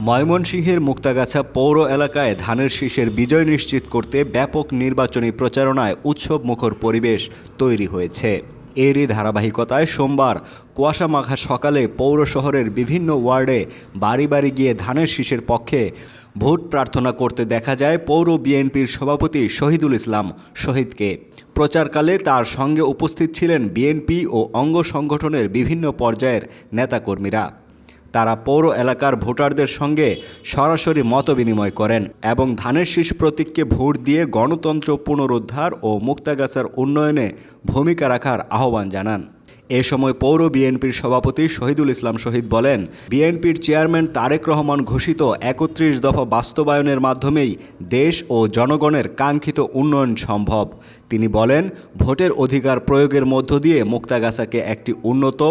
ময়মনসিংহের মুক্তাগাছা পৌর এলাকায় ধানের শীষের বিজয় নিশ্চিত করতে ব্যাপক নির্বাচনী প্রচারণায় উৎসবমুখর পরিবেশ তৈরি হয়েছে। এরই ধারাবাহিকতায় সোমবার কুয়াশামাখা সকালে পৌর শহরের বিভিন্ন ওয়ার্ডে বাড়ি বাড়ি গিয়ে ধানের শীষের পক্ষে ভোট প্রার্থনা করতে দেখা যায় পৌর বিএনপির সভাপতি শহীদুল ইসলাম শহীদকে। প্রচারকালে তার সঙ্গে উপস্থিত ছিলেন বিএনপি ও অঙ্গ সংগঠনের বিভিন্ন পর্যায়ের নেতাকর্মীরা। তারা পৌর এলাকার ভোটারদের সঙ্গে সরাসরি মতবিনিময় করেন এবং ধানের শীষ প্রতীককে ভোট দিয়ে গণতন্ত্র পুনরুদ্ধার ও মুক্তাগাছার উন্নয়নে ভূমিকা রাখার আহ্বান জানান। এ সময় পৌর বিএনপির সভাপতি শহীদুল ইসলাম শহীদ বলেন, বিএনপির চেয়ারম্যান তারেক রহমান ঘোষিত ৩১ দফা বাস্তবায়নের মাধ্যমেই দেশ ও জনগণের কাঙ্ক্ষিত উন্নয়ন সম্ভব। তিনি বলেন, ভোটের অধিকার প্রয়োগের মধ্য দিয়ে মুক্তাগাছাকে একটি উন্নত,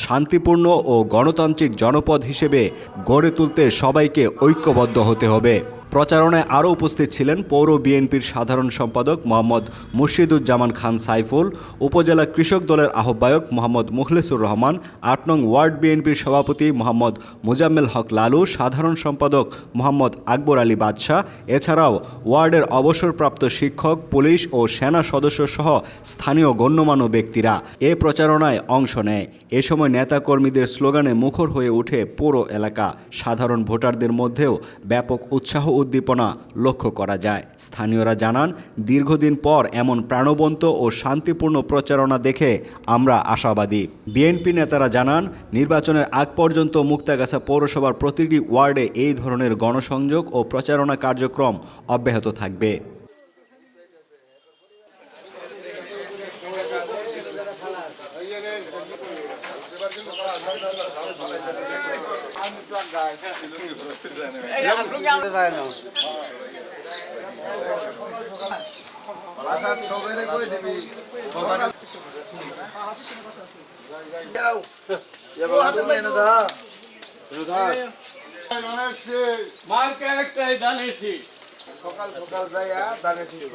শান্তিপূর্ণ ও গণতান্ত্রিক জনপদ হিসেবে গড়ে তুলতে সবাইকে ঐক্যবদ্ধ হতে হবে। প্রচারণায় আরও উপস্থিত ছিলেন পৌর বিএনপির সাধারণ সম্পাদক মোহাম্মদ মুর্শিদুজ্জামান খান সাইফুল, উপজেলা কৃষক দলের আহ্বায়ক মোহাম্মদ মুখলেসুর রহমান, ৮ নং ওয়ার্ড বিএনপির সভাপতি মোহাম্মদ মোজাম্মেল হক লালু, সাধারণ সম্পাদক মোহাম্মদ আকবর আলী বাদশাহ, এছাড়াও ওয়ার্ডের অবসরপ্রাপ্ত শিক্ষক, পুলিশ ও সেনা সদস্যসহ স্থানীয় গণ্যমান্য ব্যক্তিরা এ প্রচারণায় অংশ নেয়। এ সময় নেতাকর্মীদের স্লোগানে মুখর হয়ে ওঠে পুরো এলাকা। সাধারণ ভোটারদের মধ্যেও ব্যাপক উৎসাহ উদ্দীপনা লক্ষ্য করা যায়। স্থানীয়রা জানান, দীর্ঘদিন পর এমন প্রাণবন্ত ও শান্তিপূর্ণ প্রচারণা দেখে আমরা আশাবাদী। বিএনপি নেতারা জানান, নির্বাচনের আগ পর্যন্ত মুক্তাগাছা পৌরসভার প্রতিটি ওয়ার্ডে এই ধরনের গণসংযোগ ও প্রচারণা কার্যক্রম অব্যাহত থাকবে। সকাল সকাল যাইয়া ধানের শীষ